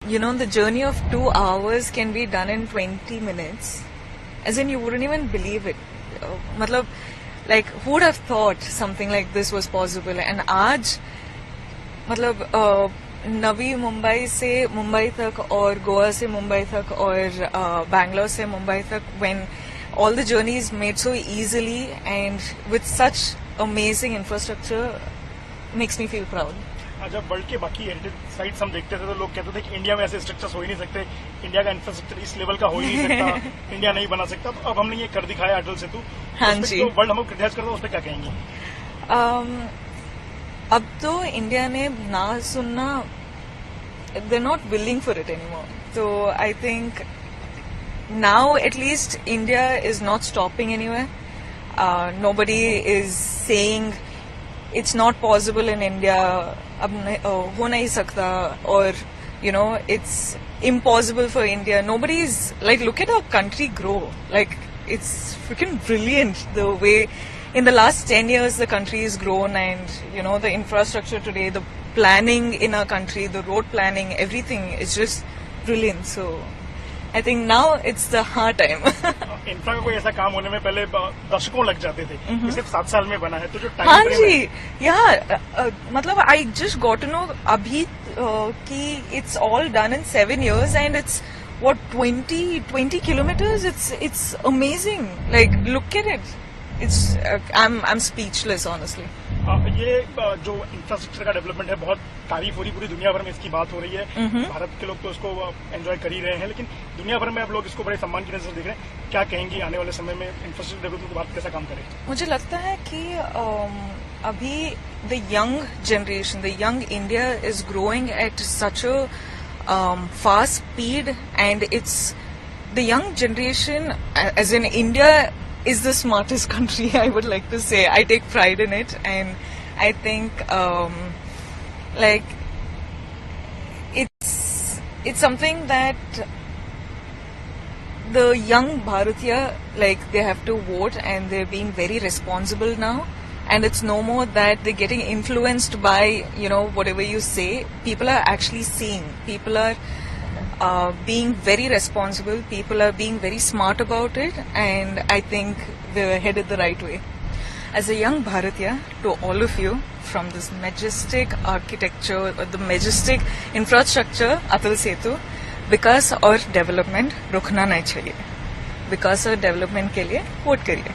you know, the journey of 2 hours can be done in 20 minutes. As in, you wouldn't even believe it. Matlab, like, who would have thought something like this was possible? And आज, मतलब नवी मुंबई से मुंबई तक और गोवा से मुंबई तक और बैंगलोर से मुंबई तक, when all the journey is made so easily and with such amazing infrastructure, makes me feel proud. जब वर्ल्ड के बाकी हेरिटेज साइट्स हम देखते थे तो लोग कहते थे कि इंडिया में ऐसे स्ट्रक्चर्स हो ही नहीं सकते, इंडिया का इंफ्रास्ट्रक्चर इस लेवल का हो ही नहीं सकता, इंडिया नहीं बना सकता। तो अब हमने ये कर दिखाया अटल सेतु। हाँ जी। तो वर्ल्ड हमको क्रिटिसाइज करता है, उस पर क्या कहेंगे? अब तो इंडिया ने ना सुनना, they're not willing for it anymore. So I think now at least India is not stopping anywhere. Nobody is saying it's not possible in India, ab ho nahi sakta, or you know, it's impossible for India. Nobody is like, look at our country grow. Like, it's freaking brilliant the way in the last 10 years the country has grown, and you know, the infrastructure today, the planning in our country, the road planning, everything is just brilliant. So I think now it's the hard time. Infra का कोई ऐसा काम होने में पहले दशकों लग जाते थे, सिर्फ 7 साल में बना है, तो जो टाइम हाँ जी, यार मतलब I just got to know अभी कि it's all done in 7 years and it's what 20 kilometers. It's amazing. Like, look at it. It's I'm speechless honestly. ये जो इंफ्रास्ट्रक्चर का डेवलपमेंट है, बहुत तारीफ हो रही, पूरी दुनिया भर में इसकी बात हो रही है। भारत के लोग तो इसको एंजॉय कर ही रहे हैं, लेकिन दुनिया भर में अब लोग इसको बड़े सम्मान की नजर से देख रहे हैं। क्या कहेंगी आने वाले समय में इंफ्रास्ट्रक्चर डेवलपमेंट को भारत कैसा काम करे? मुझे लगता है कि अभी the young generation, the young India is growing at such a fast speed, and it's the young generation age in India is the smartest country, I would like to say. I take pride in it, and I think like it's something that the young Bharatiya, like, they have to vote, and they're being very responsible now, and it's no more that they're getting influenced by, you know, whatever you say. People are actually seeing, people are being very responsible, people are being very smart about it, and I think we're headed the right way. As a young Bharatiya, to all of you, from this majestic architecture, or the majestic infrastructure, Atal Setu, विकास और development रुकना नहीं चाहिए। विकास और development के लिए vote करिए।